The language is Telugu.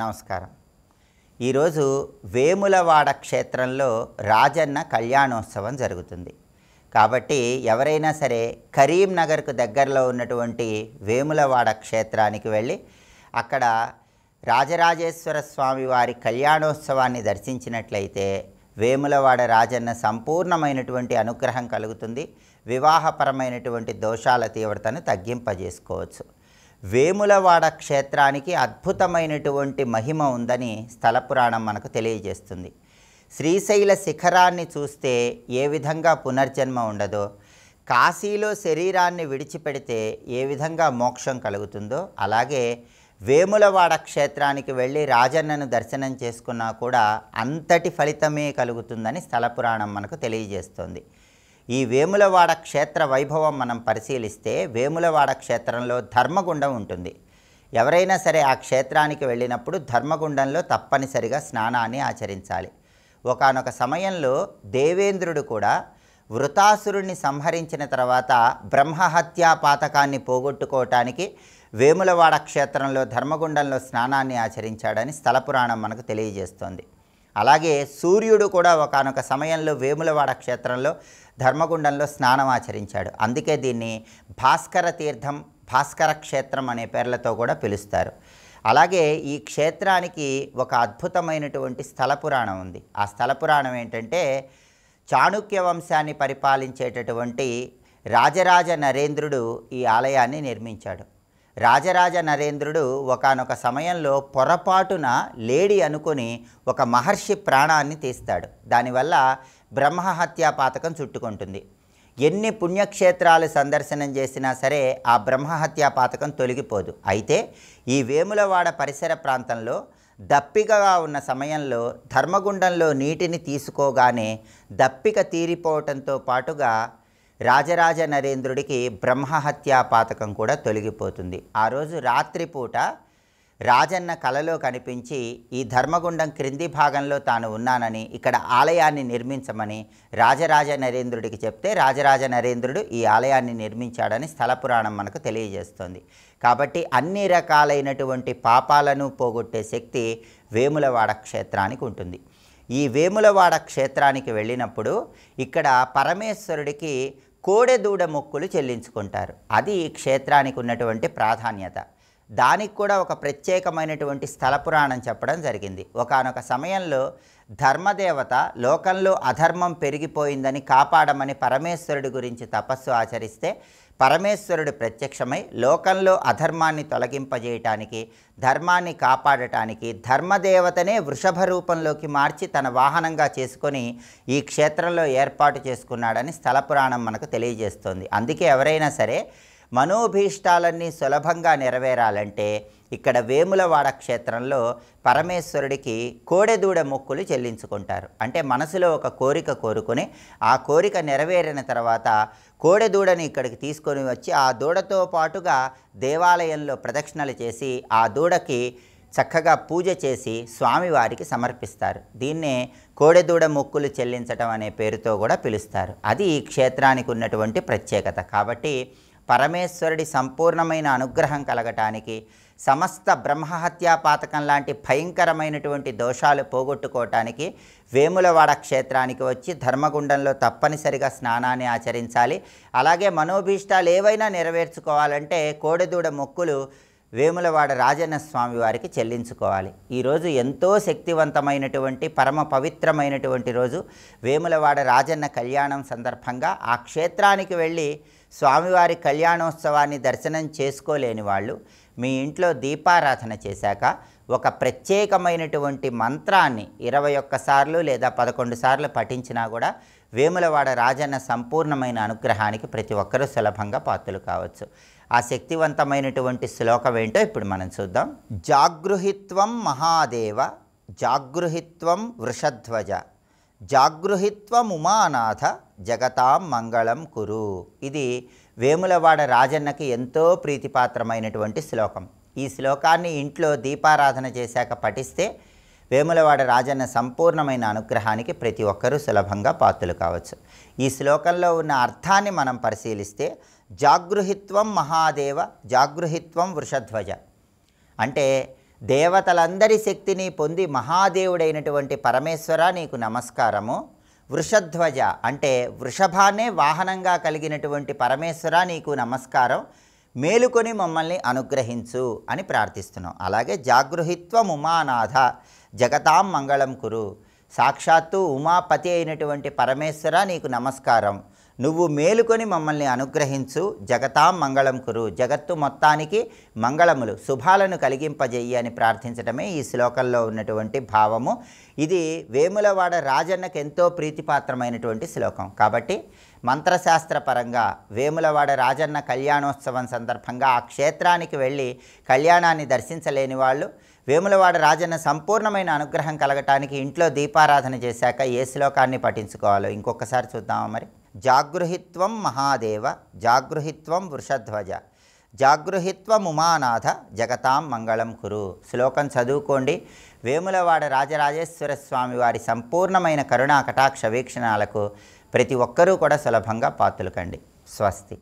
నమస్కారం. ఈరోజు వేములవాడ క్షేత్రంలో రాజన్న కళ్యాణోత్సవం జరుగుతుంది. కాబట్టి ఎవరైనా సరే కరీంనగర్కు దగ్గరలో ఉన్నటువంటి వేములవాడ క్షేత్రానికి వెళ్ళి అక్కడ రాజరాజేశ్వర స్వామి వారి కళ్యాణోత్సవాన్ని దర్శించినట్లయితే వేములవాడ రాజన్న సంపూర్ణమైనటువంటి అనుగ్రహం కలుగుతుంది. వివాహపరమైనటువంటి దోషాల తీవ్రతను తగ్గింపజేసుకోవచ్చు. వేములవాడ క్షేత్రానికి అద్భుతమైనటువంటి మహిమ ఉందని స్థల పురాణం మనకు తెలియజేస్తుంది. శ్రీశైల శిఖరాన్ని చూస్తే ఏ విధంగా పునర్జన్మ ఉండదో, కాశీలో శరీరాన్ని విడిచిపెడితే ఏ విధంగా మోక్షం కలుగుతుందో, అలాగే వేములవాడ క్షేత్రానికి వెళ్ళి రాజన్నను దర్శనం చేసుకున్నా కూడా అంతటి ఫలితమే కలుగుతుందని స్థల పురాణం మనకు తెలియజేస్తోంది. ఈ వేములవాడ క్షేత్ర వైభవం మనం పరిశీలిస్తే వేములవాడ క్షేత్రంలో ధర్మగుండం ఉంటుంది. ఎవరైనా సరే ఆ క్షేత్రానికి వెళ్ళినప్పుడు ధర్మగుండంలో తప్పనిసరిగా స్నానాన్ని ఆచరించాలి. ఒకానొక సమయంలో దేవేంద్రుడు కూడా వృతాసురుణ్ణి సంహరించిన తర్వాత బ్రహ్మహత్యా పాతకాన్ని పోగొట్టుకోవటానికి వేములవాడ క్షేత్రంలో ధర్మగుండంలో స్నానాన్ని ఆచరించాడని స్థల పురాణం మనకు తెలియజేస్తోంది. అలాగే సూర్యుడు కూడా ఒకానొక సమయంలో వేములవాడ క్షేత్రంలో ధర్మగుండంలో స్నానం ఆచరించాడు. అందుకే దీన్ని భాస్కర తీర్థం, భాస్కర క్షేత్రం అనే పేర్లతో కూడా పిలుస్తారు. అలాగే ఈ క్షేత్రానికి ఒక అద్భుతమైనటువంటి స్థల పురాణం ఉంది. ఆ స్థల పురాణం ఏంటంటే, చాణుక్య వంశాన్ని పరిపాలించేటటువంటి రాజరాజ నరేంద్రుడు ఈ ఆలయాన్ని నిర్మించాడు. రాజరాజ నరేంద్రుడు ఒకానొక సమయంలో పొరపాటున లేడి అనుకొని ఒక మహర్షి ప్రాణాన్ని తీస్తాడు. దానివల్ల బ్రహ్మహత్యా పాతకం చుట్టుకుంటుంది. ఎన్ని పుణ్యక్షేత్రాలు సందర్శనం చేసినా సరే ఆ బ్రహ్మహత్యా పాతకం తొలగిపోదు. అయితే ఈ వేములవాడ పరిసర ప్రాంతంలో దప్పికగా ఉన్న సమయంలో ధర్మగుండంలో నీటిని తీసుకోగానే దప్పిక తీరిపోవటంతో పాటుగా రాజరాజ నరేంద్రుడికి బ్రహ్మహత్యా పాతకం కూడా తొలగిపోతుంది. ఆ రోజు రాత్రిపూట రాజన్న కలలో కనిపించి ఈ ధర్మగుండం క్రింది భాగంలో తాను ఉన్నానని, ఇక్కడ ఆలయాన్ని నిర్మించమని రాజరాజ నరేంద్రుడికి చెప్తే రాజరాజ నరేంద్రుడు ఈ ఆలయాన్ని నిర్మించాడని స్థల పురాణం మనకు తెలియజేస్తోంది. కాబట్టి అన్ని రకాలైనటువంటి పాపాలను పోగొట్టే శక్తి వేములవాడ క్షేత్రానికి ఉంటుంది. ఈ వేములవాడ క్షేత్రానికి వెళ్ళినప్పుడు ఇక్కడ పరమేశ్వరుడికి కోడెదూడ మొక్కులు చెల్లించుకుంటారు. అది ఈ క్షేత్రానికి ఉన్నటువంటి ప్రాధాన్యత. దానికి కూడా ఒక ప్రత్యేకమైనటువంటి స్థల పురాణం చెప్పడం జరిగింది. ఒకానొక సమయంలో ధర్మదేవత లోకంలో అధర్మం పెరిగిపోయిందని కాపాడమని పరమేశ్వరుడి గురించి తపస్సు ఆచరిస్తే పరమేశ్వరుడు ప్రత్యక్షమై లోకంలో అధర్మాన్ని తొలగింపజేయటానికి, ధర్మాన్ని కాపాడటానికి ధర్మదేవతనే వృషభ రూపంలోకి మార్చి తన వాహనంగా చేసుకొని ఈ క్షేత్రంలో ఏర్పాటు చేసుకున్నాడని స్థల పురాణం మనకు తెలియజేస్తోంది. అందుకే ఎవరైనా సరే మనోభీష్టాలన్నీ సులభంగా నెరవేరాలంటే ఇక్కడ వేములవాడ క్షేత్రంలో పరమేశ్వరుడికి కోడెదూడ మొక్కులు చెల్లించుకుంటారు. అంటే మనసులో ఒక కోరిక కోరుకుని ఆ కోరిక నెరవేరిన తర్వాత కోడెదూడని ఇక్కడికి తీసుకొని వచ్చి ఆ దూడతో పాటుగా దేవాలయంలో ప్రదక్షిణలు చేసి ఆ దూడకి చక్కగా పూజ చేసి స్వామివారికి సమర్పిస్తారు. దీన్నే కోడెదూడ మొక్కులు చెల్లించటం అనే పేరుతో కూడా పిలుస్తారు. అది ఈ క్షేత్రానికి ఉన్నటువంటి ప్రత్యేకత. కాబట్టి పరమేశ్వరుడి సంపూర్ణమైన అనుగ్రహం కలగటానికి, సమస్త బ్రహ్మహత్యా పాతకం లాంటి భయంకరమైనటువంటి దోషాలు పోగొట్టుకోవటానికి వేములవాడ క్షేత్రానికి వచ్చి ధర్మగుండంలో తప్పనిసరిగా స్నానాన్ని ఆచరించాలి. అలాగే మనోభీష్టాలు ఏవైనా నెరవేర్చుకోవాలంటే కోడెదూడ మొక్కులు వేములవాడ రాజన్న స్వామి వారికి చెల్లించుకోవాలి. ఈరోజు ఎంతో శక్తివంతమైనటువంటి పరమ పవిత్రమైనటువంటి రోజు. వేములవాడ రాజన్న కళ్యాణం సందర్భంగా ఆ క్షేత్రానికి వెళ్ళి స్వామివారి కళ్యాణోత్సవాన్ని దర్శనం చేసుకోలేని వాళ్ళు మీ ఇంట్లో దీపారాధన చేశాక ఒక ప్రత్యేకమైనటువంటి మంత్రాన్ని 21 సార్లు లేదా 11 సార్లు పఠించినా కూడా వేములవాడ రాజన్న సంపూర్ణమైన అనుగ్రహానికి ప్రతి ఒక్కరూ సులభంగా పాత్రలు కావచ్చు. ఆ శక్తివంతమైనటువంటి శ్లోకం ఏంటో ఇప్పుడు మనం చూద్దాం. జాగృహిత్వం మహాదేవ, జాగృహిత్వం వృషధ్వజ, జాగృహిత్వం ఉమానాథ, జగతాం మంగళం కురు. ఇది వేములవాడ రాజన్నకి ఎంతో ప్రీతిపాత్రమైనటువంటి శ్లోకం. ఈ శ్లోకాన్ని ఇంట్లో దీపారాధన చేశాక పఠిస్తే వేములవాడ రాజన్న సంపూర్ణమైన అనుగ్రహానికి ప్రతి ఒక్కరూ సులభంగా పాత్రలు కావచ్చు. ఈ శ్లోకంలో ఉన్న అర్థాన్ని మనం పరిశీలిస్తే జాగృహిత్వం మహాదేవ, జాగృహిత్వం వృషధ్వజ అంటే దేవతలందరి శక్తిని పొంది మహాదేవుడైనటువంటి పరమేశ్వర నీకు నమస్కారము. వృషధ్వజ అంటే వృషభాన్నే వాహనంగా కలిగినటువంటి పరమేశ్వర నీకు నమస్కారం, మేలుకొని మమ్మల్ని అనుగ్రహించు అని ప్రార్థిస్తున్నాం. అలాగే జాగృహిత్వం ఉమానాథ జగతాం మంగళం కురు, సాక్షాత్తు ఉమాపతి అయినటువంటి పరమేశ్వర నీకు నమస్కారం, నువ్వు మేలుకొని మమ్మల్ని అనుగ్రహించు, జగతాం మంగళం కురు, జగత్తు మొత్తానికి మంగళములు శుభాలను కలిగింపజేయి అని ప్రార్థించడమే ఈ శ్లోకంలో ఉన్నటువంటి భావము. ఇది వేములవాడ రాజన్నకు ఎంతో ప్రీతిపాత్రమైనటువంటి శ్లోకం. కాబట్టి మంత్రశాస్త్రపరంగా వేములవాడ రాజన్న కళ్యాణోత్సవం సందర్భంగా ఆ క్షేత్రానికి వెళ్ళి కళ్యాణాన్ని దర్శించలేని వాళ్ళు వేములవాడ రాజన్న సంపూర్ణమైన అనుగ్రహం కలగటానికి ఇంట్లో దీపారాధన చేశాక ఏ శ్లోకాన్ని పఠించుకోవాలో ఇంకొకసారి చూద్దామా మరి. జాగృహిత్వం మహాదేవ జాగృహిత్వం వృషధ్వజ జాగృహిత్వం ఉమానాథ జగతాం మంగళం కురు. శ్లోకం చదువుకోండి. వేములవాడ రాజరాజేశ్వర స్వామి వారి సంపూర్ణమైన కరుణా కటాక్ష వీక్షణాలకు ప్రతి ఒక్కరూ కూడా సులభంగా పాత్రలు కండి. స్వస్తి.